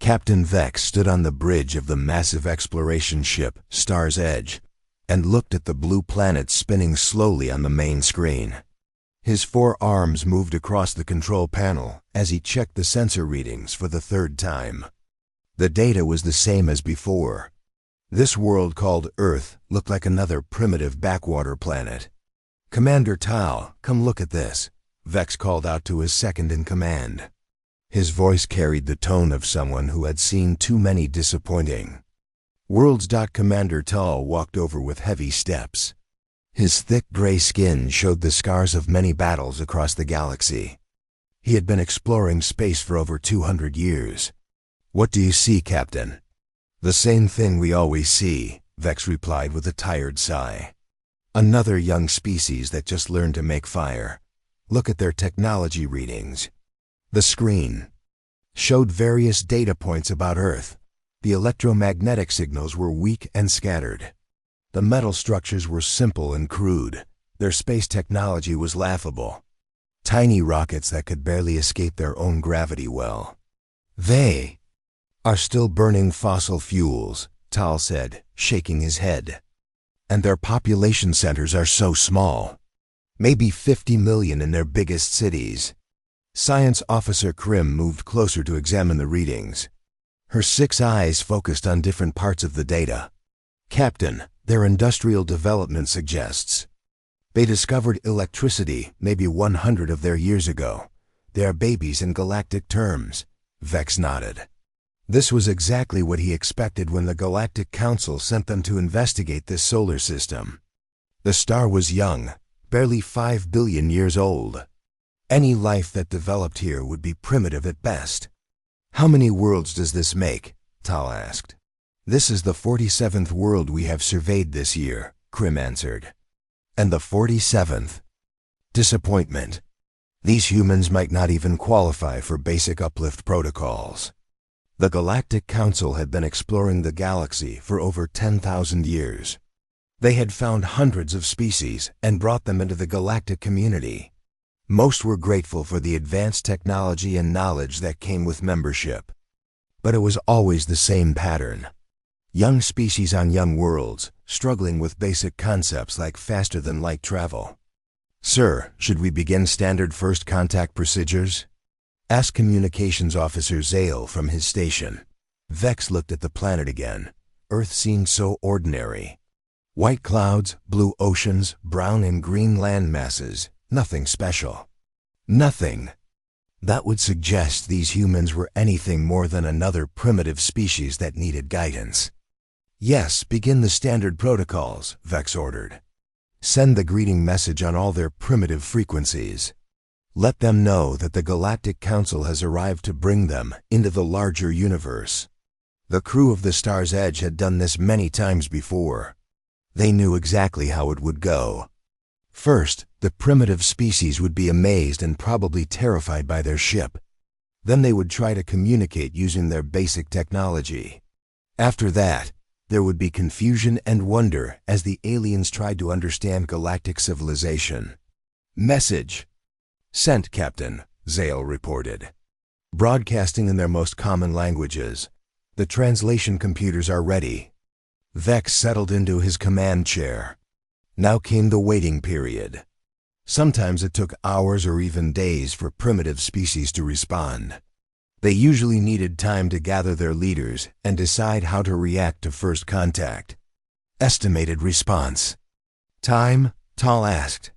Captain Vex stood on the bridge of the massive exploration ship, Star's Edge, and looked at the blue planet spinning slowly on the main screen. His 4 arms moved across the control panel as he checked the sensor readings for the 3rd time. The data was the same as before. This world called Earth looked like another primitive backwater planet. "Commander Tal, come look at this," Vex called out to his second-in-command. His voice carried the tone of someone who had seen too many disappointing worlds. Commander Tal walked over with heavy steps. His thick gray skin showed the scars of many battles across the galaxy. He had been exploring space for over 200 years. "What do you see, Captain?" "The same thing we always see," Vex replied with a tired sigh. "Another young species that just learned to make fire. Look at their technology readings." The screen showed various data points about Earth. The electromagnetic signals were weak and scattered. The metal structures were simple and crude. Their space technology was laughable. Tiny rockets that could barely escape their own gravity well. "They are still burning fossil fuels," Tal said, shaking his head. "And their population centers are so small. Maybe 50 million in their biggest cities." Science Officer Krim moved closer to examine the readings. Her 6 eyes focused on different parts of the data. "Captain, their industrial development suggests they discovered electricity maybe 100 of their years ago. They are babies in galactic terms." Vex nodded. This was exactly what he expected when the Galactic Council sent them to investigate this solar system. The star was young, barely 5 billion years old. Any life that developed here would be primitive at best. "How many worlds does this make?" Tal asked. "This is the 47th world we have surveyed this year," Krim answered. "And the 47th? Disappointment. These humans might not even qualify for basic uplift protocols." The Galactic Council had been exploring the galaxy for over 10,000 years. They had found hundreds of species and brought them into the galactic community. Most were grateful for the advanced technology and knowledge that came with membership. But it was always the same pattern. Young species on young worlds, struggling with basic concepts like faster-than-light travel. "Sir, should we begin standard first contact procedures?" asked Communications Officer Zale from his station. Vex looked at the planet again. Earth seemed so ordinary. White clouds, blue oceans, brown and green land masses. Nothing special. Nothing that would suggest these humans were anything more than another primitive species that needed guidance. "Yes, begin the standard protocols," Vex ordered. "Send the greeting message on all their primitive frequencies. Let them know that the Galactic Council has arrived to bring them into the larger universe." The crew of the Star's Edge had done this many times before. They knew exactly how it would go. First, the primitive species would be amazed and probably terrified by their ship. Then they would try to communicate using their basic technology. After that, there would be confusion and wonder as the aliens tried to understand galactic civilization. "Message sent, Captain," Zale reported. "Broadcasting in their most common languages. The translation computers are ready." Vex settled into his command chair. Now came the waiting period. Sometimes it took hours or even days for primitive species to respond. They usually needed time to gather their leaders and decide how to react to first contact. "Estimated response time?" Tal asked.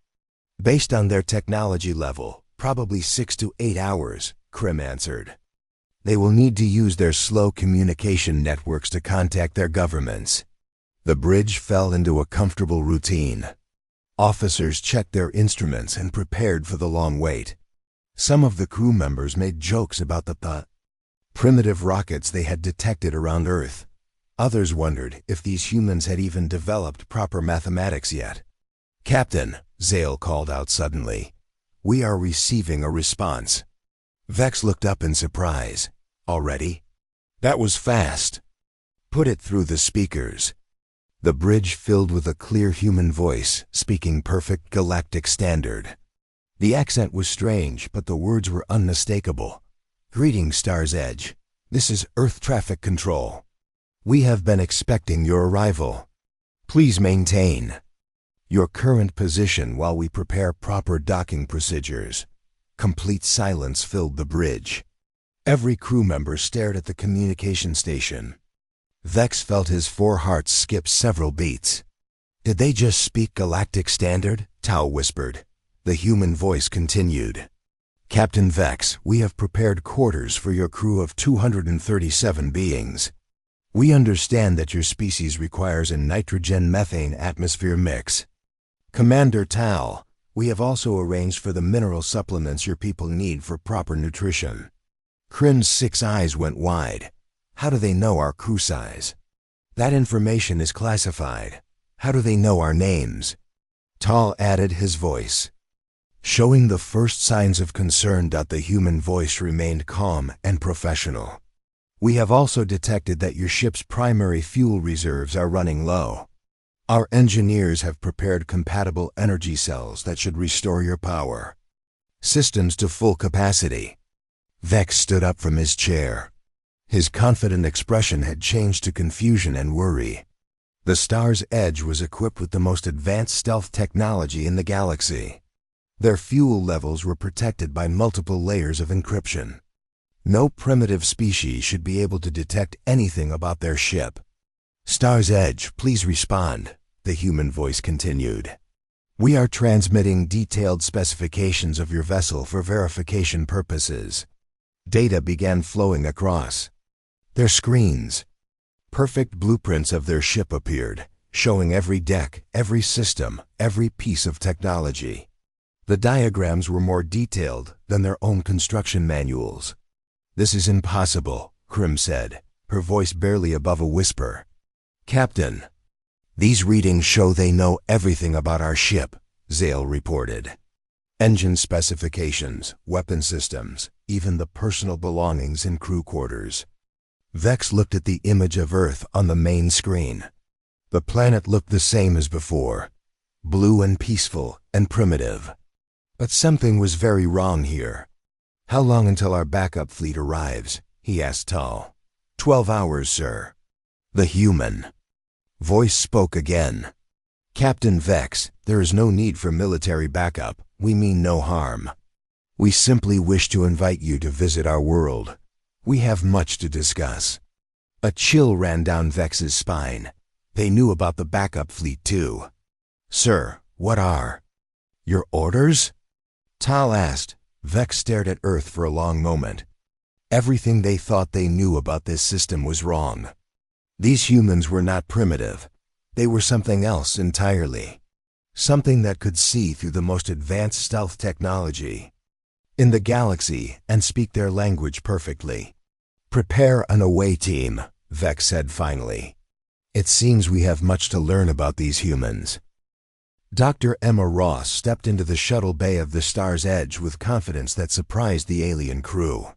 "Based on their technology level, probably 6 to 8 hours, Krim answered. "They will need to use their slow communication networks to contact their governments." The bridge fell into a comfortable routine. Officers checked their instruments and prepared for the long wait. Some of the crew members made jokes about the primitive rockets they had detected around Earth. Others wondered if these humans had even developed proper mathematics yet. "Captain," Zale called out suddenly, "we are receiving a response." Vex looked up in surprise. "Already? That was fast." "Put it through the speakers." The bridge filled with a clear human voice, speaking perfect galactic standard. The accent was strange, but the words were unmistakable. "Greetings, Star's Edge. This is Earth Traffic Control. We have been expecting your arrival. Please maintain your current position while we prepare proper docking procedures." Complete silence filled the bridge. Every crew member stared at the communication station. Vex felt his four hearts skip several beats. "Did they just speak Galactic Standard?" Tau whispered. The human voice continued. "Captain Vex, we have prepared quarters for your crew of 237 beings. We understand that your species requires a nitrogen-methane atmosphere mix. Commander Tau, we have also arranged for the mineral supplements your people need for proper nutrition." Krim's 6 eyes went wide. "How do they know our crew size? That information is classified. How do they know our names?" Tal added his voice, showing the first signs of concern. The human voice remained calm and professional. "We have also detected that your ship's primary fuel reserves are running low. Our engineers have prepared compatible energy cells that should restore your power. Systems to full capacity." Vex stood up from his chair. His confident expression had changed to confusion and worry. The Star's Edge was equipped with the most advanced stealth technology in the galaxy. Their fuel levels were protected by multiple layers of encryption. No primitive species should be able to detect anything about their ship. "Star's Edge, please respond," the human voice continued. "We are transmitting detailed specifications of your vessel for verification purposes." Data began flowing across their screens. Perfect blueprints of their ship appeared, showing every deck, every system, every piece of technology. The diagrams were more detailed than their own construction manuals. "This is impossible," Krim said, her voice barely above a whisper. "Captain, these readings show they know everything about our ship," Zale reported. "Engine specifications, weapon systems, even the personal belongings in crew quarters." Vex looked at the image of Earth on the main screen. The planet looked the same as before, blue and peaceful and primitive. But something was very wrong here. "How long until our backup fleet arrives?" he asked Tal. 12 hours, sir." The human voice spoke again. "Captain Vex, there is no need for military backup. We mean no harm. We simply wish to invite you to visit our world. We have much to discuss." A chill ran down Vex's spine. They knew about the backup fleet too. "Sir, what are your orders?" Tal asked. Vex stared at Earth for a long moment. Everything they thought they knew about this system was wrong. These humans were not primitive. They were something else entirely. Something that could see through the most advanced stealth technology in the galaxy and speak their language perfectly. "Prepare an away team," Vex said finally. "It seems we have much to learn about these humans." Dr. Emma Ross stepped into the shuttle bay of the Star's Edge with confidence that surprised the alien crew.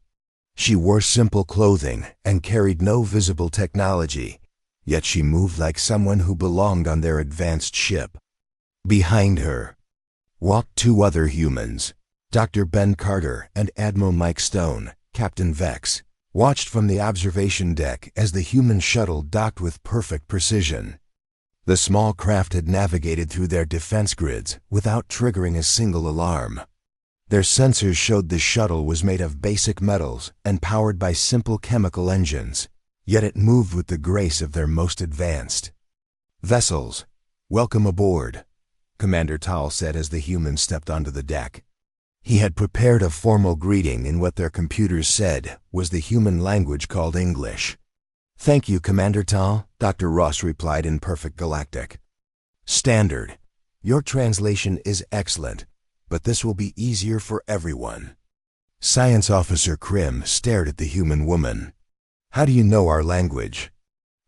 She wore simple clothing and carried no visible technology, yet she moved like someone who belonged on their advanced ship. Behind her walked 2 other humans. Dr. Ben Carter and Admiral Mike Stone. Captain Vex watched from the observation deck as the human shuttle docked with perfect precision. The small craft had navigated through their defense grids without triggering a single alarm. Their sensors showed the shuttle was made of basic metals and powered by simple chemical engines, yet it moved with the grace of their most advanced vessels. "Welcome aboard," Commander Tal said as the humans stepped onto the deck. He had prepared a formal greeting in what their computers said was the human language called English. "Thank you, Commander Tal," Dr. Ross replied in perfect Galactic. "Standard. Your translation is excellent, but this will be easier for everyone." Science Officer Krim stared at the human woman. "How do you know our language?"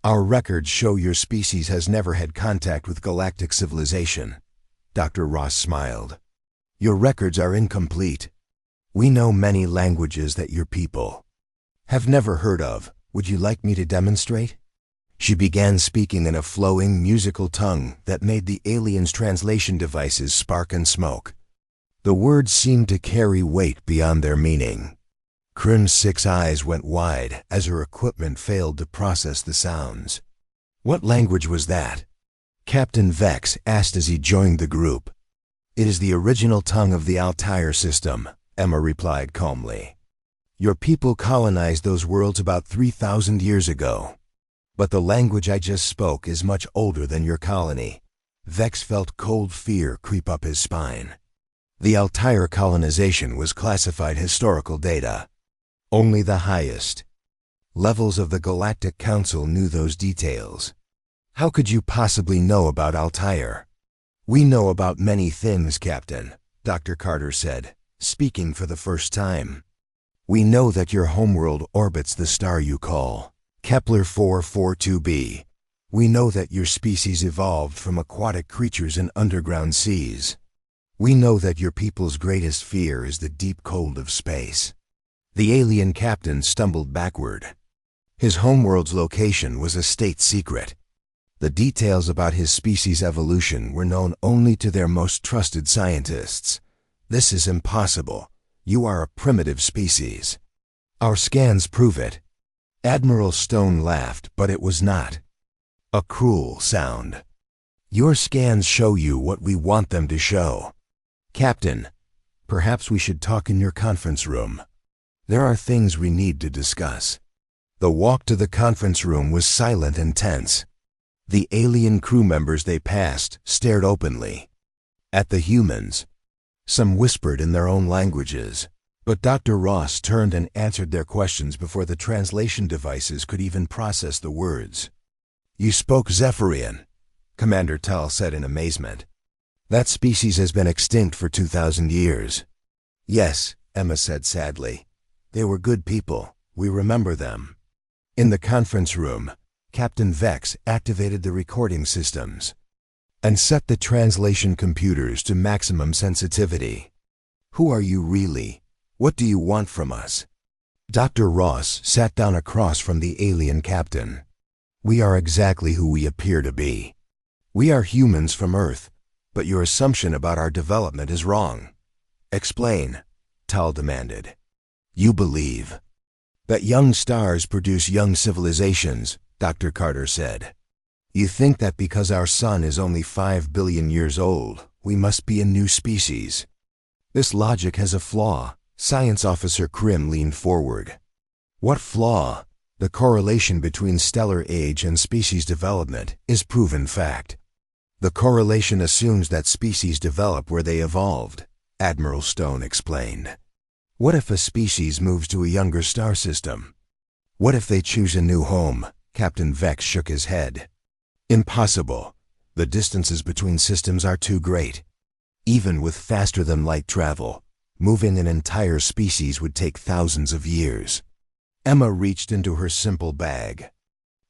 "Our records show your species has never had contact with galactic civilization." Dr. Ross smiled. "Your records are incomplete. We know many languages that your people have never heard of. Would you like me to demonstrate?" She began speaking in a flowing, musical tongue that made the aliens' translation devices spark and smoke. The words seemed to carry weight beyond their meaning. Krim's 6 eyes went wide as her equipment failed to process the sounds. What language was that? Captain Vex asked as he joined the group. It is the original tongue of the Altair system, Emma replied calmly. Your people colonized those worlds about 3,000 years ago. But the language I just spoke is much older than your colony. Vex felt cold fear creep up his spine. The Altair colonization was classified historical data. Only the highest levels of the Galactic Council knew those details. How could you possibly know about Altair? We know about many things, Captain, Dr. Carter said, speaking for the first time. We know that your homeworld orbits the star you call Kepler 442b. We know that your species evolved from aquatic creatures in underground seas. We know that your people's greatest fear is the deep cold of space. The alien captain stumbled backward. His homeworld's location was a state secret. The details about his species' evolution were known only to their most trusted scientists. This is impossible. You are a primitive species. Our scans prove it. Admiral Stone laughed, but it was not a cruel sound. Your scans show you what we want them to show. Captain, perhaps we should talk in your conference room. There are things we need to discuss. The walk to the conference room was silent and tense. The alien crew members they passed stared openly at the humans. Some whispered in their own languages, but Dr. Ross turned and answered their questions before the translation devices could even process the words. You spoke Zephyrian, Commander Tal said in amazement. That species has been extinct for 2,000 years. Yes, Emma said sadly. They were good people. We remember them. In the conference room, Captain Vex activated the recording systems and set the translation computers to maximum sensitivity. Who are you really? What do you want from us? Dr. Ross sat down across from the alien captain. We are exactly who we appear to be. We are humans from Earth, but your assumption about our development is wrong. Explain, Tal demanded. You believe that young stars produce young civilizations, Dr. Carter said. You think that because our sun is only 5 billion years old, we must be a new species. This logic has a flaw. Science Officer Krim leaned forward. What flaw? The correlation between stellar age and species development is proven fact. The correlation assumes that species develop where they evolved, Admiral Stone explained. What if a species moves to a younger star system? What if they choose a new home? Captain Vex shook his head. Impossible. The distances between systems are too great. Even with faster-than-light travel, moving an entire species would take thousands of years. Emma reached into her simple bag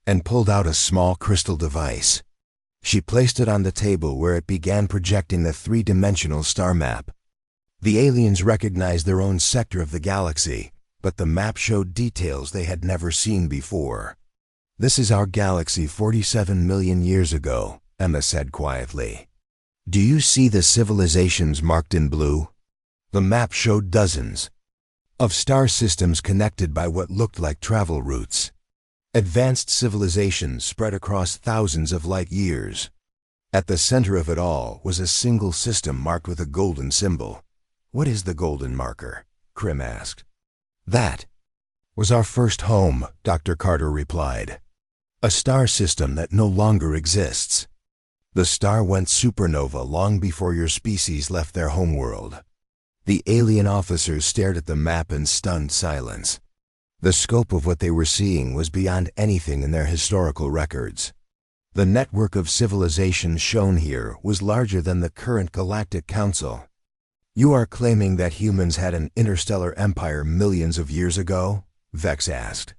and pulled out a small crystal device. She placed it on the table where it began projecting the three-dimensional star map. The aliens recognized their own sector of the galaxy, but the map showed details they had never seen before. This is our galaxy 47 million years ago, Emma said quietly. Do you see the civilizations marked in blue? The map showed dozens of star systems connected by what looked like travel routes. Advanced civilizations spread across thousands of light years. At the center of it all was a single system marked with a golden symbol. What is the golden marker? Krim asked. That was our first home, Dr. Carter replied. A star system that no longer exists. The star went supernova long before your species left their homeworld. The alien officers stared at the map in stunned silence. The scope of what they were seeing was beyond anything in their historical records. The network of civilizations shown here was larger than the current Galactic Council. You are claiming that humans had an interstellar empire millions of years ago? Vex asked.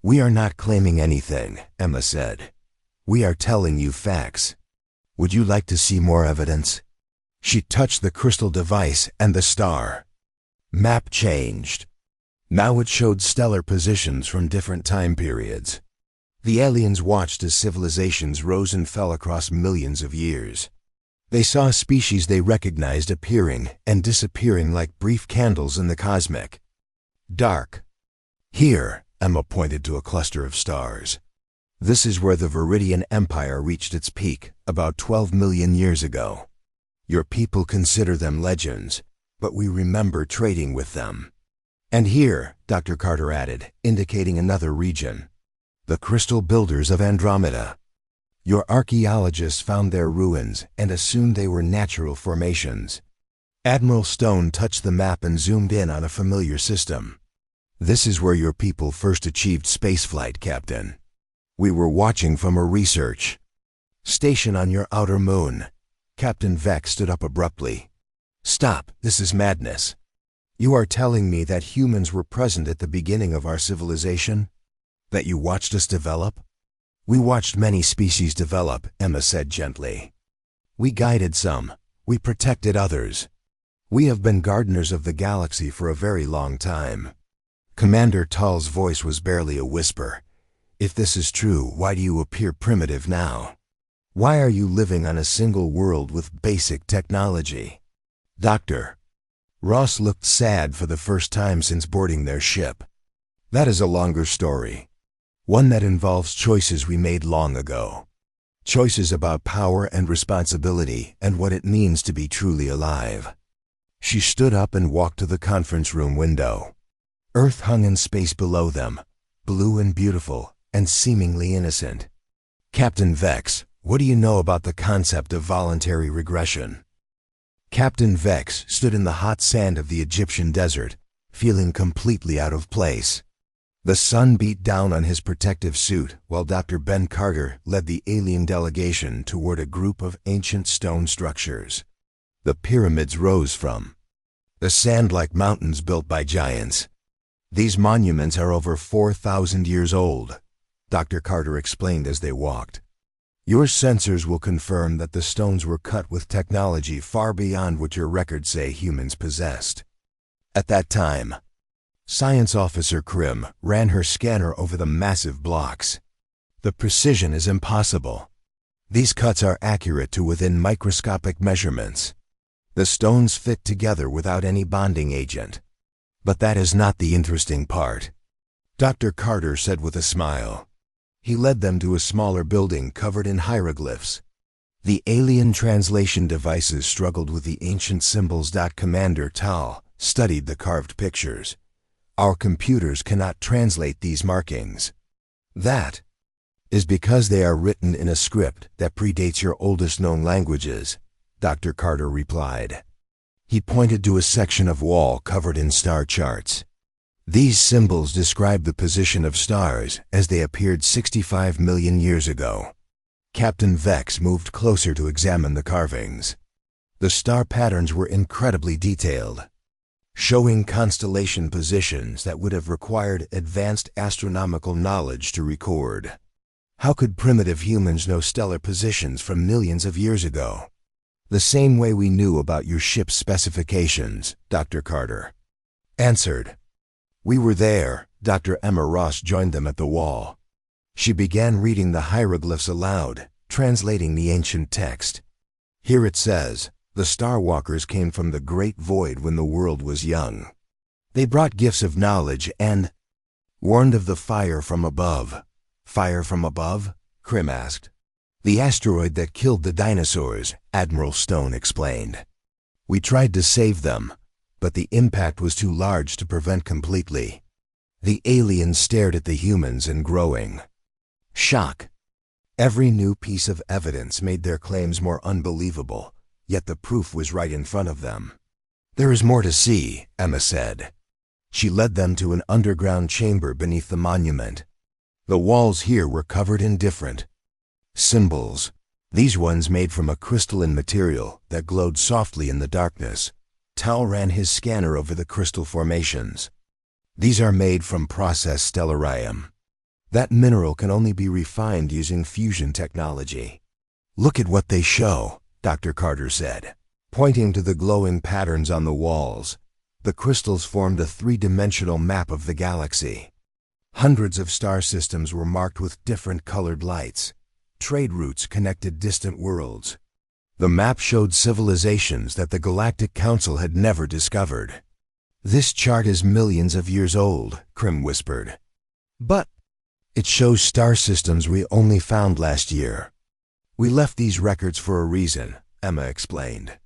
We are not claiming anything, Emma said. We are telling you facts. Would you like to see more evidence? She touched the crystal device and the star map changed. Now it showed stellar positions from different time periods. The aliens watched as civilizations rose and fell across millions of years. They saw species they recognized appearing and disappearing like brief candles in the cosmic dark. Here, Emma pointed to a cluster of stars. This is where the Viridian Empire reached its peak, about 12 million years ago. Your people consider them legends, but we remember trading with them. And here, Dr. Carter added, indicating another region. The Crystal Builders of Andromeda. Your archaeologists found their ruins and assumed they were natural formations. Admiral Stone touched the map and zoomed in on a familiar system. This is where your people first achieved spaceflight, Captain. We were watching from a research station on your outer moon. Captain Vex stood up abruptly. Stop, this is madness. You are telling me that humans were present at the beginning of our civilization? That you watched us develop? We watched many species develop, Emma said gently. We guided some. We protected others. We have been gardeners of the galaxy for a very long time. Commander Tull's voice was barely a whisper. If this is true, why do you appear primitive now? Why are you living on a single world with basic technology? Doctor. Ross looked sad for the first time since boarding their ship. That is a longer story. One that involves choices we made long ago. Choices about power and responsibility and what it means to be truly alive. She stood up and walked to the conference room window. Earth hung in space below them, blue and beautiful, and seemingly innocent. Captain Vex, what do you know about the concept of voluntary regression? Captain Vex stood in the hot sand of the Egyptian desert, feeling completely out of place. The sun beat down on his protective suit while Dr. Ben Carter led the alien delegation toward a group of ancient stone structures. The pyramids rose from the sand-like mountains built by giants. These monuments are over 4,000 years old, Dr. Carter explained as they walked. Your sensors will confirm that the stones were cut with technology far beyond what your records say humans possessed. At that time, Science Officer Krim ran her scanner over the massive blocks. The precision is impossible. These cuts are accurate to within microscopic measurements. The stones fit together without any bonding agent. But that is not the interesting part, Dr. Carter said with a smile. He led them to a smaller building covered in hieroglyphs. The alien translation devices struggled with the ancient symbols. Commander Tal studied the carved pictures. Our computers cannot translate these markings. That is because they are written in a script that predates your oldest known languages, Dr. Carter replied. He pointed to a section of wall covered in star charts. These symbols describe the position of stars as they appeared 65 million years ago. Captain Vex moved closer to examine the carvings. The star patterns were incredibly detailed, showing constellation positions that would have required advanced astronomical knowledge to record. How could primitive humans know stellar positions from millions of years ago? The same way we knew about your ship's specifications, Dr. Carter answered. We were there. Dr. Emma Ross joined them at the wall. She began reading the hieroglyphs aloud, translating the ancient text. Here it says, the Starwalkers came from the great void when the world was young. They brought gifts of knowledge and warned of the fire from above. Fire from above? Krim asked. The asteroid that killed the dinosaurs, Admiral Stone explained. We tried to save them, but the impact was too large to prevent completely. The aliens stared at the humans in growing shock. Every new piece of evidence made their claims more unbelievable, yet the proof was right in front of them. There is more to see, Emma said. She led them to an underground chamber beneath the monument. The walls here were covered in different symbols, these ones made from a crystalline material that glowed softly in the darkness. Tal ran his scanner over the crystal formations. These are made from processed stellarium. That mineral can only be refined using fusion technology. Look at what they show, Dr. Carter said, pointing to the glowing patterns on the walls. The crystals formed a three-dimensional map of the galaxy. Hundreds of star systems were marked with different colored lights. Trade routes connected distant worlds. The map showed civilizations that the Galactic Council had never discovered. "This chart is millions of years old," Krim whispered. "But it shows star systems we only found last year." "We left these records for a reason," Emma explained.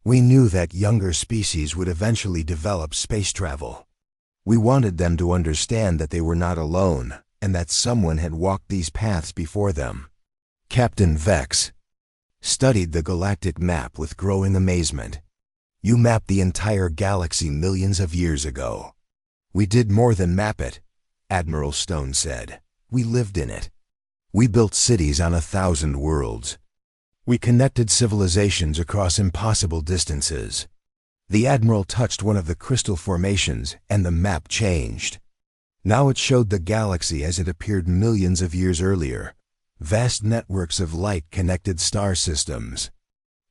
"We knew that younger species would eventually develop space travel. We wanted them to understand that they were not alone and that someone had walked these paths before them." Captain Vex studied the galactic map with growing amazement. "You mapped the entire galaxy millions of years ago." "We did more than map it," Admiral Stone said. "We lived in it. We built cities on 1,000 worlds. We connected civilizations across impossible distances." The Admiral touched one of the crystal formations and the map changed. Now it showed the galaxy as it appeared millions of years earlier. Vast networks of light connected star systems.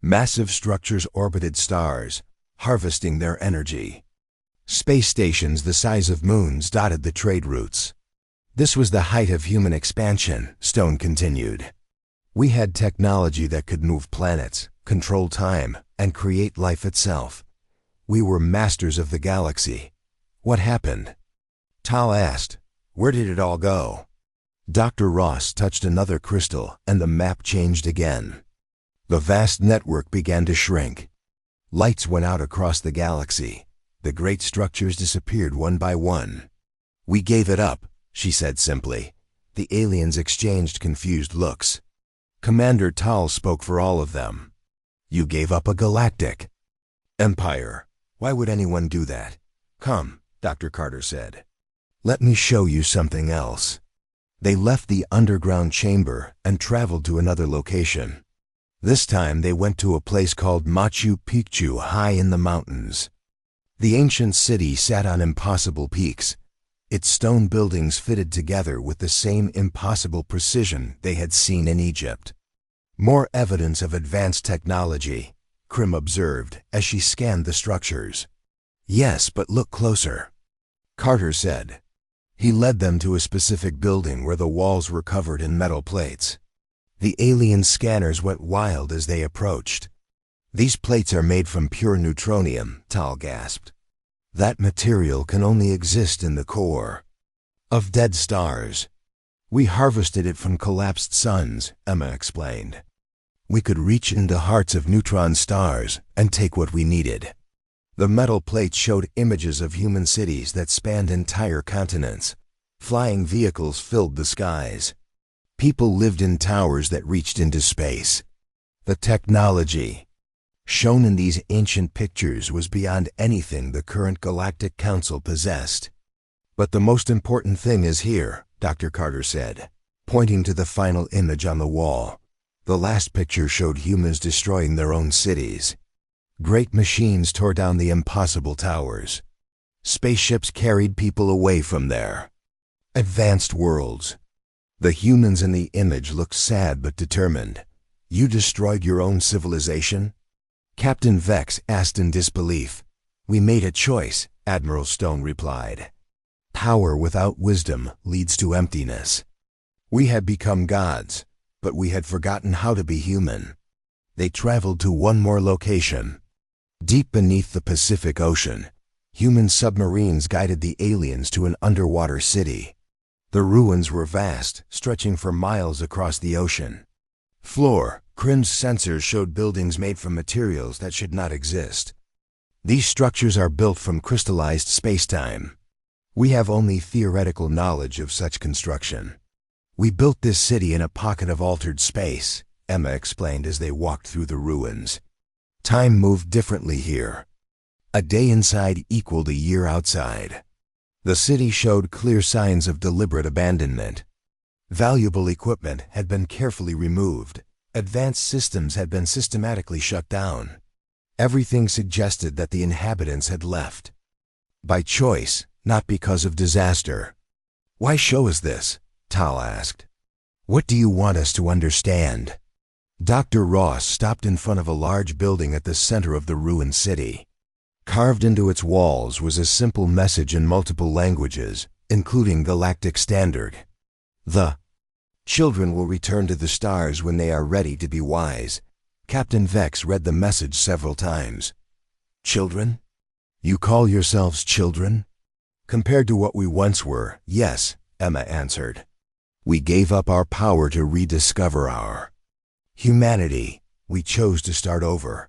Massive structures orbited stars, harvesting their energy. Space stations the size of moons dotted the trade routes. "This was the height of human expansion," Stone continued. "We had technology that could move planets, control time, and create life itself. We were masters of the galaxy. What happened?" Tal asked. "Where did it all go?" Dr. Ross touched another crystal, and the map changed again. The vast network began to shrink. Lights went out across the galaxy. The great structures disappeared one by one. "We gave it up," she said simply. The aliens exchanged confused looks. Commander Tal spoke for all of them. "You gave up a galactic empire. Why would anyone do that?" "Come," Dr. Carter said. "Let me show you something else." They left the underground chamber and traveled to another location. This time they went to a place called Machu Picchu high in the mountains. The ancient city sat on impossible peaks. Its stone buildings fitted together with the same impossible precision they had seen in Egypt. "More evidence of advanced technology," Krim observed as she scanned the structures. "Yes, but look closer," Carter said. He led them to a specific building where the walls were covered in metal plates. The alien scanners went wild as they approached. "These plates are made from pure neutronium," Tal gasped. "That material can only exist in the core of dead stars. We harvested it from collapsed suns," Emma explained. "We could reach into hearts of neutron stars and take what we needed." The metal plates showed images of human cities that spanned entire continents. Flying vehicles filled the skies. People lived in towers that reached into space. The technology shown in these ancient pictures was beyond anything the current Galactic Council possessed. "But the most important thing is here," Dr. Carter said, pointing to the final image on the wall. The last picture showed humans destroying their own cities. Great machines tore down the impossible towers. Spaceships carried people away from their advanced worlds. The humans in the image looked sad but determined. "You destroyed your own civilization?" Captain Vex asked in disbelief. "We made a choice," Admiral Stone replied. "Power without wisdom leads to emptiness. We had become gods, but we had forgotten how to be human." They traveled to one more location. Deep beneath the Pacific Ocean, human submarines guided the aliens to an underwater city. The ruins were vast, stretching for miles across the ocean. Floor, Krim's sensors showed buildings made from materials that should not exist. "These structures are built from crystallized spacetime. We have only theoretical knowledge of such construction. We built this city in a pocket of altered space," Emma explained as they walked through the ruins. "Time moved differently here. A day inside equaled a year outside." The city showed clear signs of deliberate abandonment. Valuable equipment had been carefully removed. Advanced systems had been systematically shut down. Everything suggested that the inhabitants had left by choice, not because of disaster. "Why show us this?" Tal asked. "What do you want us to understand?" Dr. Ross stopped in front of a large building at the center of the ruined city. Carved into its walls was a simple message in multiple languages, including Galactic Standard. "The children will return to the stars when they are ready to be wise." Captain Vex read the message several times. "Children?" You call yourselves children? Compared to what we once were, yes, Emma answered. We gave up our power to rediscover our humanity. We chose to start over.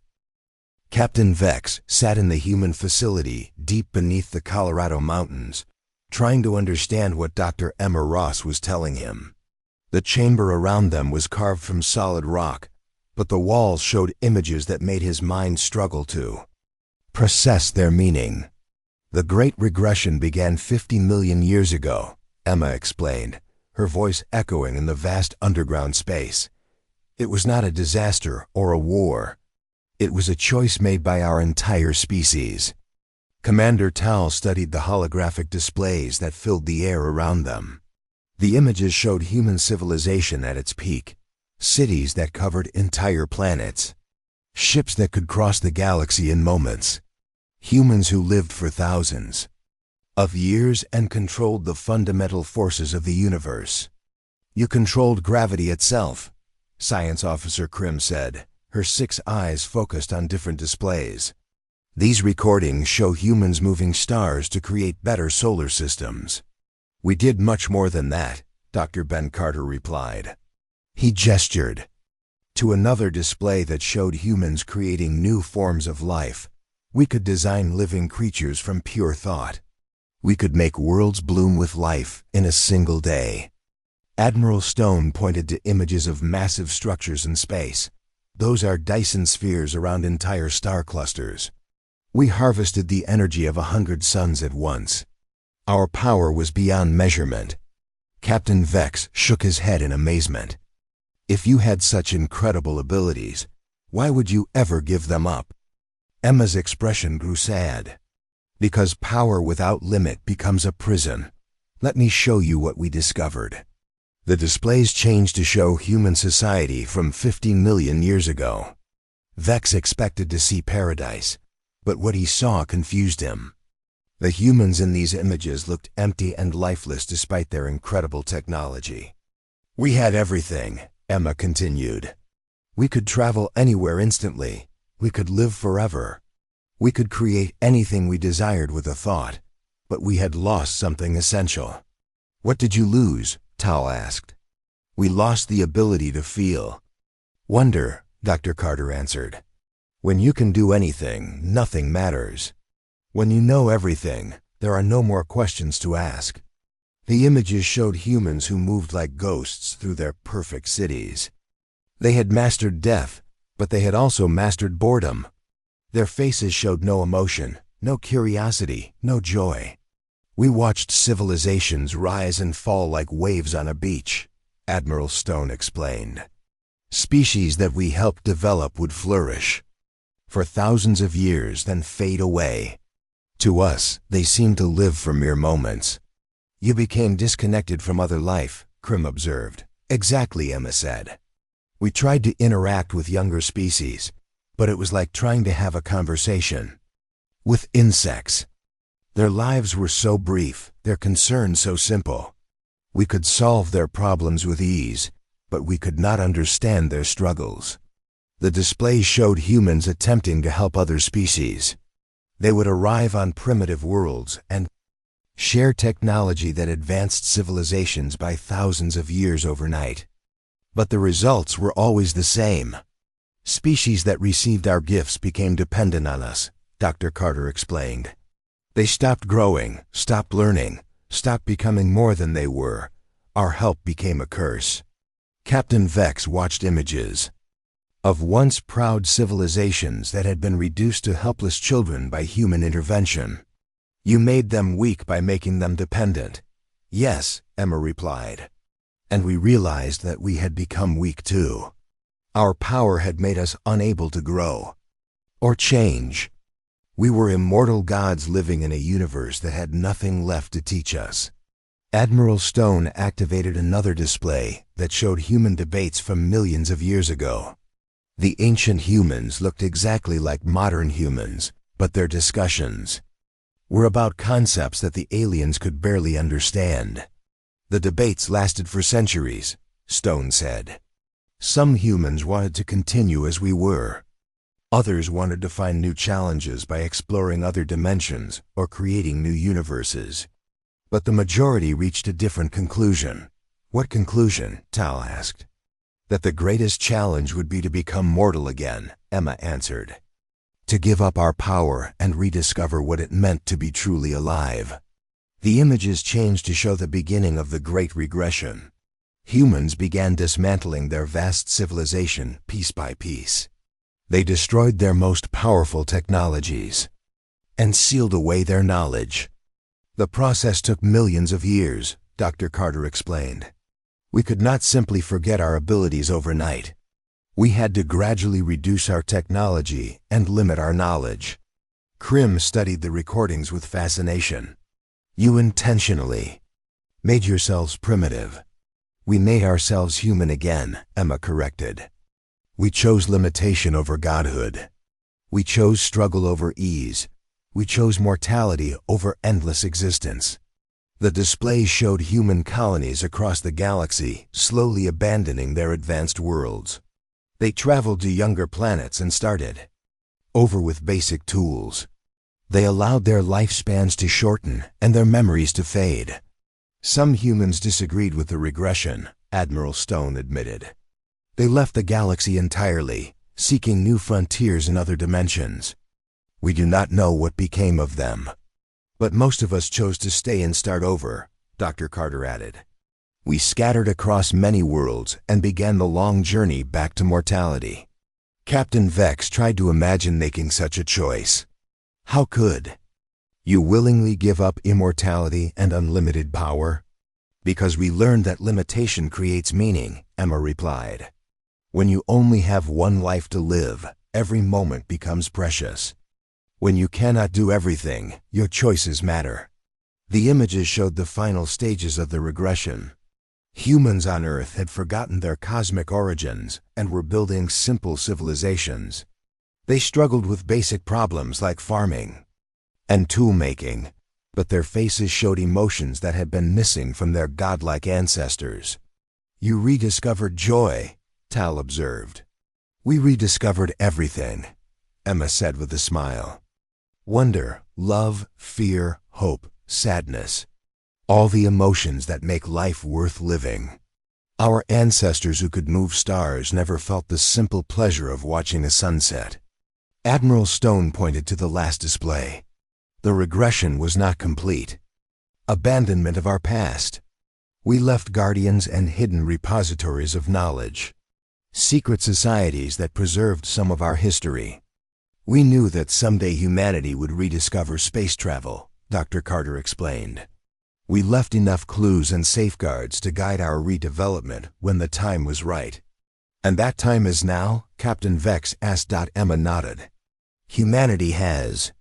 Captain Vex sat in the human facility deep beneath the Colorado mountains, trying to understand what Dr. Emma Ross was telling him. The chamber around them was carved from solid rock, but the walls showed images that made his mind struggle to process their meaning. The Great Regression began 50 million years ago, Emma explained, her voice echoing in the vast underground space. It was not a disaster or a war. It was a choice made by our entire species. Commander Tal studied the holographic displays that filled the air around them. The images showed human civilization at its peak, cities that covered entire planets, ships that could cross the galaxy in moments, humans who lived for thousands of years and controlled the fundamental forces of the universe. You controlled gravity itself, Science Officer Krim said, her 6 eyes focused on different displays. These recordings show humans moving stars to create better solar systems. We did much more than that, Dr. Ben Carter replied. He gestured to another display that showed humans creating new forms of life. We could design living creatures from pure thought. We could make worlds bloom with life in a single day. Admiral Stone pointed to images of massive structures in space. Those are Dyson spheres around entire star clusters. We harvested the energy of 100 suns at once. Our power was beyond measurement. Captain Vex shook his head in amazement. If you had such incredible abilities, why would you ever give them up? Emma's expression grew sad. Because power without limit becomes a prison. Let me show you what we discovered. The displays changed to show human society from 15 million years ago. Vex expected to see paradise, but what he saw confused him. The humans in these images looked empty and lifeless despite their incredible technology. We had everything, Emma continued. We could travel anywhere instantly. We could live forever. We could create anything we desired with a thought, but we had lost something essential. What did you lose? Tal asked. We lost the ability to feel. Wonder, Dr. Carter answered. When you can do anything, nothing matters. When you know everything, there are no more questions to ask. The images showed humans who moved like ghosts through their perfect cities. They had mastered death, but they had also mastered boredom. Their faces showed no emotion, no curiosity, no joy. We watched civilizations rise and fall like waves on a beach, Admiral Stone explained. Species that we helped develop would flourish for thousands of years, then fade away. To us, they seemed to live for mere moments. You became disconnected from other life, Krim observed. Exactly, Emma said. We tried to interact with younger species, but it was like trying to have a conversation with insects. Their lives were so brief, their concerns so simple. We could solve their problems with ease, but we could not understand their struggles. The displays showed humans attempting to help other species. They would arrive on primitive worlds and share technology that advanced civilizations by thousands of years overnight. But the results were always the same. Species that received our gifts became dependent on us, Dr. Carter explained. They stopped growing, stopped learning, stopped becoming more than they were. Our help became a curse. Captain Vex watched images of once proud civilizations that had been reduced to helpless children by human intervention. You made them weak by making them dependent. Yes, Emma replied. And we realized that we had become weak too. Our power had made us unable to grow or change. We were immortal gods living in a universe that had nothing left to teach us. Admiral Stone activated another display that showed human debates from millions of years ago. The ancient humans looked exactly like modern humans, but their discussions were about concepts that the aliens could barely understand. The debates lasted for centuries, Stone said. Some humans wanted to continue as we were. Others wanted to find new challenges by exploring other dimensions or creating new universes. But the majority reached a different conclusion. What conclusion? Tal asked. That the greatest challenge would be to become mortal again, Emma answered. To give up our power and rediscover what it meant to be truly alive. The images changed to show the beginning of the Great Regression. Humans began dismantling their vast civilization piece by piece. They destroyed their most powerful technologies and sealed away their knowledge. The process took millions of years, Dr. Carter explained. We could not simply forget our abilities overnight. We had to gradually reduce our technology and limit our knowledge. Krim studied the recordings with fascination. You intentionally made yourselves primitive. We made ourselves human again, Emma corrected. We chose limitation over godhood. We chose struggle over ease. We chose mortality over endless existence. The displays showed human colonies across the galaxy slowly abandoning their advanced worlds. They traveled to younger planets and started over with basic tools. They allowed their lifespans to shorten and their memories to fade. Some humans disagreed with the regression, Admiral Stone admitted. They left the galaxy entirely, seeking new frontiers in other dimensions. We do not know what became of them. But most of us chose to stay and start over, Dr. Carter added. We scattered across many worlds and began the long journey back to mortality. Captain Vex tried to imagine making such a choice. How could you willingly give up immortality and unlimited power? Because we learned that limitation creates meaning, Emma replied. When you only have one life to live, every moment becomes precious. When you cannot do everything, your choices matter. The images showed the final stages of the regression. Humans on Earth had forgotten their cosmic origins and were building simple civilizations. They struggled with basic problems like farming and tool-making, but their faces showed emotions that had been missing from their godlike ancestors. You rediscovered joy, Tal observed. We rediscovered everything, Emma said with a smile. Wonder, love, fear, hope, sadness. All the emotions that make life worth living. Our ancestors who could move stars never felt the simple pleasure of watching a sunset. Admiral Stone pointed to the last display. The regression was not complete. Abandonment of our past. We left guardians and hidden repositories of knowledge. Secret societies that preserved some of our history. We knew that someday humanity would rediscover space travel, Dr. Carter explained. We left enough clues and safeguards to guide our redevelopment when the time was right. And that time is now? Captain Vex asked. Emma nodded. Humanity has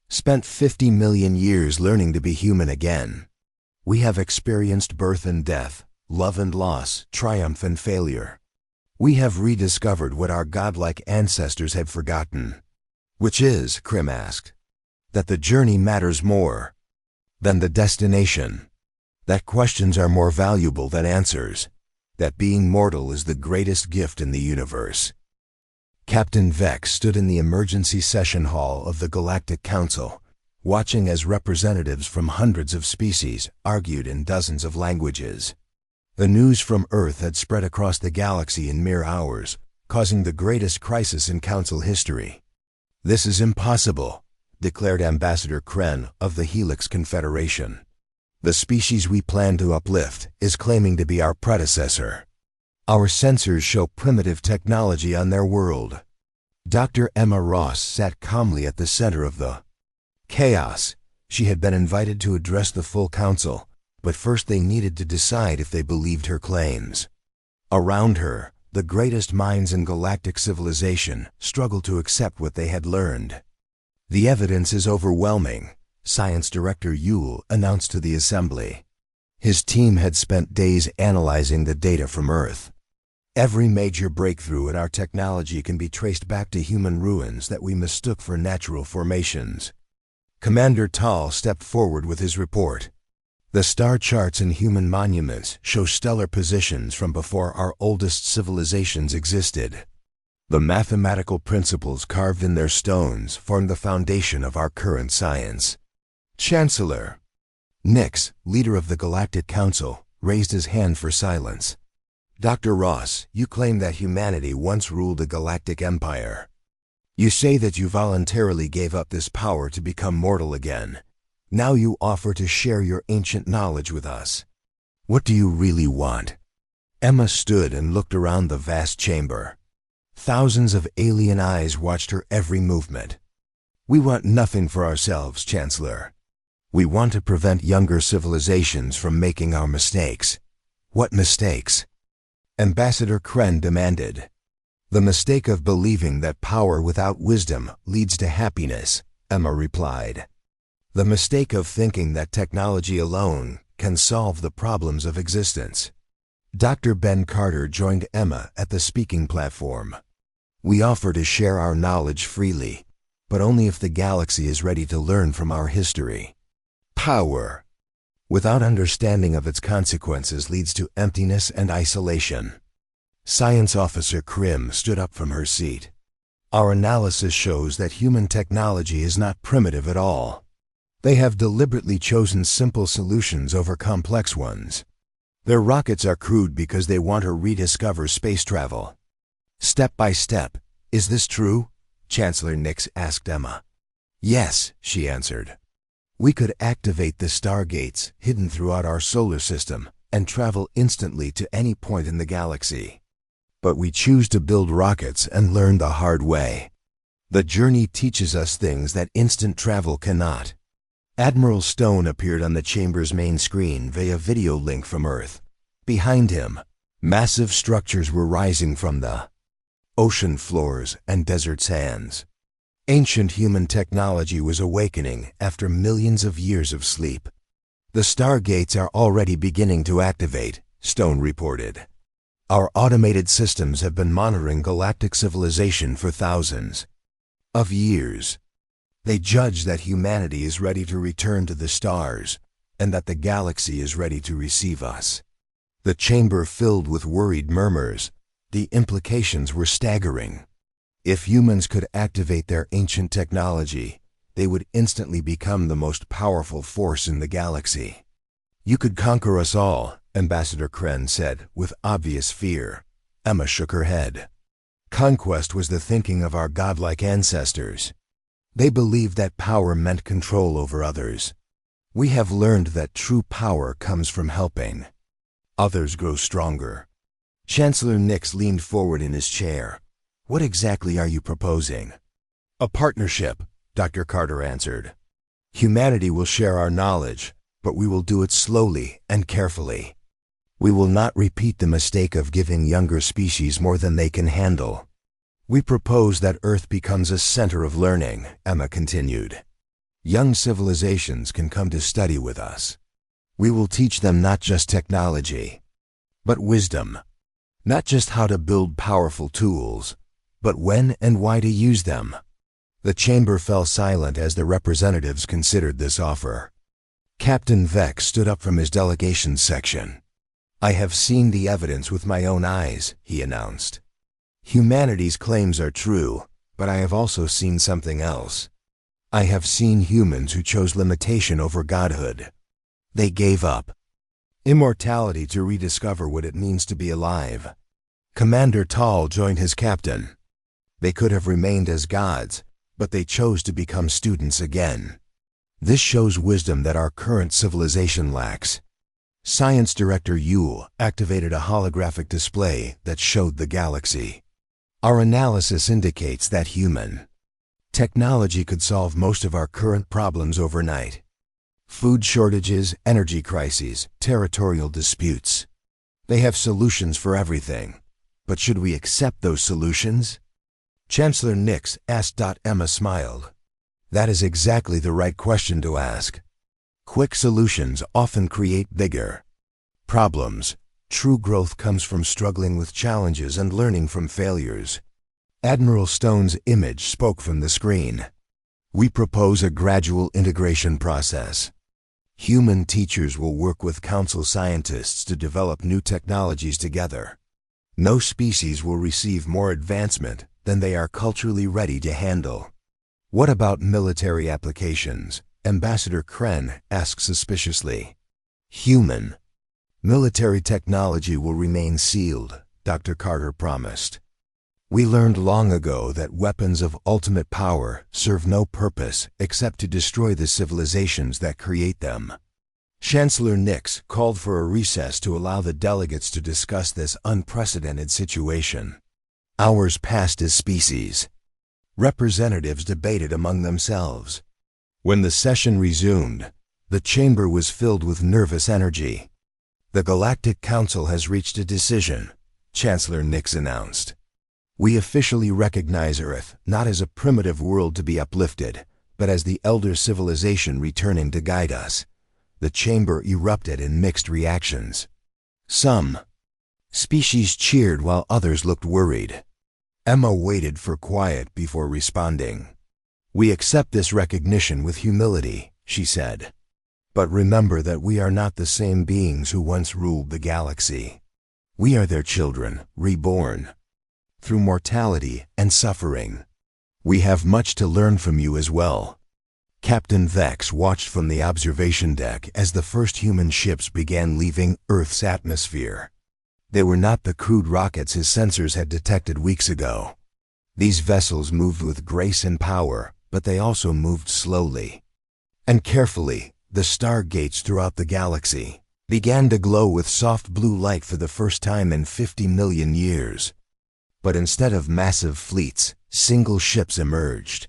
spent 50 million years learning to be human again. We have experienced birth and death, love and loss, triumph and failure. We have rediscovered what our godlike ancestors had forgotten. Which is, Krim asked, that the journey matters more than the destination. That questions are more valuable than answers. That being mortal is the greatest gift in the universe. Captain Vex stood in the emergency session hall of the Galactic Council, watching as representatives from hundreds of species argued in dozens of languages. The news from Earth had spread across the galaxy in mere hours, causing the greatest crisis in Council history. This is impossible, declared Ambassador Kren of the Helix Confederation. The species we plan to uplift is claiming to be our predecessor. Our sensors show primitive technology on their world. Dr. Emma Ross sat calmly at the center of the chaos. She had been invited to address the full council, but first they needed to decide if they believed her claims. Around her, the greatest minds in galactic civilization struggled to accept what they had learned. The evidence is overwhelming, Science Director Yule announced to the assembly. His team had spent days analyzing the data from Earth. Every major breakthrough in our technology can be traced back to human ruins that we mistook for natural formations. Commander Tal stepped forward with his report. The star charts and human monuments show stellar positions from before our oldest civilizations existed. The mathematical principles carved in their stones form the foundation of our current science. Chancellor Nix, leader of the Galactic Council, raised his hand for silence. Dr. Ross, you claim that humanity once ruled a galactic empire. You say that you voluntarily gave up this power to become mortal again. Now you offer to share your ancient knowledge with us. What do you really want? Emma stood and looked around the vast chamber. Thousands of alien eyes watched her every movement. We want nothing for ourselves, Chancellor. We want to prevent younger civilizations from making our mistakes. What mistakes? Ambassador Kren demanded. The mistake of believing that power without wisdom leads to happiness, Emma replied. The mistake of thinking that technology alone can solve the problems of existence. Dr. Ben Carter joined Emma at the speaking platform. We offer to share our knowledge freely, but only if the galaxy is ready to learn from our history. Power, without understanding of its consequences, leads to emptiness and isolation. Science Officer Krim stood up from her seat. Our analysis shows that human technology is not primitive at all. They have deliberately chosen simple solutions over complex ones. Their rockets are crude because they want to rediscover space travel. Step by step, is this true? Chancellor Nix asked Emma. Yes, she answered. We could activate the stargates hidden throughout our solar system and travel instantly to any point in the galaxy. But we choose to build rockets and learn the hard way. The journey teaches us things that instant travel cannot. Admiral Stone appeared on the chamber's main screen via video link from Earth. Behind him, massive structures were rising from the ocean floors and desert sands. Ancient human technology was awakening after millions of years of sleep. The stargates are already beginning to activate, Stone reported. Our automated systems have been monitoring galactic civilization for thousands of years. They judge that humanity is ready to return to the stars, and that the galaxy is ready to receive us. The chamber filled with worried murmurs. The implications were staggering. If humans could activate their ancient technology, they would instantly become the most powerful force in the galaxy. You could conquer us all, Ambassador Kren said, with obvious fear. Emma shook her head. Conquest was the thinking of our godlike ancestors. They believed that power meant control over others. We have learned that true power comes from helping others grow stronger. Chancellor Nix leaned forward in his chair. What exactly are you proposing? A partnership, Dr. Carter answered. Humanity will share our knowledge, but we will do it slowly and carefully. We will not repeat the mistake of giving younger species more than they can handle. We propose that Earth becomes a center of learning, Emma continued. Young civilizations can come to study with us. We will teach them not just technology, but wisdom. Not just how to build powerful tools, but when and why to use them. The chamber fell silent as the representatives considered this offer. Captain Vex stood up from his delegation section. I have seen the evidence with my own eyes, he announced. Humanity's claims are true, but I have also seen something else. I have seen humans who chose limitation over godhood. They gave up immortality to rediscover what it means to be alive. Commander Tall joined his captain. They could have remained as gods, but they chose to become students again. This shows wisdom that our current civilization lacks. Science Director Yule activated a holographic display that showed the galaxy. Our analysis indicates that human technology could solve most of our current problems overnight. Food shortages, energy crises, territorial disputes. They have solutions for everything. But should we accept those solutions? Chancellor Nix asked. Emma smiled. That is exactly the right question to ask. Quick solutions often create bigger problems. True growth comes from struggling with challenges and learning from failures. Admiral Stone's image spoke from the screen. We propose a gradual integration process. Human teachers will work with council scientists to develop new technologies together. No species will receive more advancement than they are culturally ready to handle. What about military applications? Ambassador Kren asked suspiciously. Human. Military technology will remain sealed, Dr. Carter promised. We learned long ago that weapons of ultimate power serve no purpose except to destroy the civilizations that create them. Chancellor Nix called for a recess to allow the delegates to discuss this unprecedented situation. Hours passed as species. Representatives debated among themselves. When the session resumed, the chamber was filled with nervous energy. The Galactic Council has reached a decision, Chancellor Nix announced. We officially recognize Earth not as a primitive world to be uplifted, but as the elder civilization returning to guide us. The chamber erupted in mixed reactions. Some species cheered while others looked worried. Emma waited for quiet before responding. We accept this recognition with humility, she said. But remember that we are not the same beings who once ruled the galaxy. We are their children, reborn. Through mortality and suffering. We have much to learn from you as well. Captain Vex watched from the observation deck as the first human ships began leaving Earth's atmosphere. They were not the crude rockets his sensors had detected weeks ago. These vessels moved with grace and power, but they also moved slowly. And carefully, the stargates throughout the galaxy began to glow with soft blue light for the first time in 50 million years. But instead of massive fleets, single ships emerged.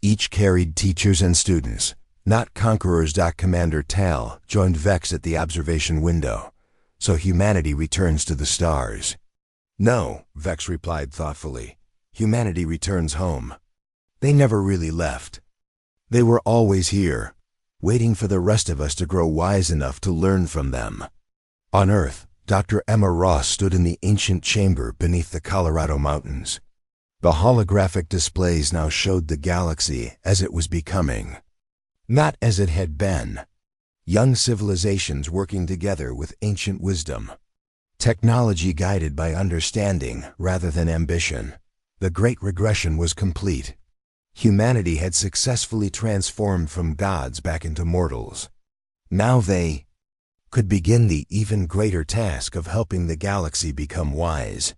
Each carried teachers and students, not conquerors. Commander Tal joined Vex at the observation window. So humanity returns to the stars. No, Vex replied thoughtfully. Humanity returns home. They never really left. They were always here, waiting for the rest of us to grow wise enough to learn from them. On Earth, Dr. Emma Ross stood in the ancient chamber beneath the Colorado Mountains. The holographic displays now showed the galaxy as it was becoming, not as it had been. Young civilizations working together with ancient wisdom. Technology guided by understanding rather than ambition. The Great Regression was complete. Humanity had successfully transformed from gods back into mortals. Now they could begin the even greater task of helping the galaxy become wise.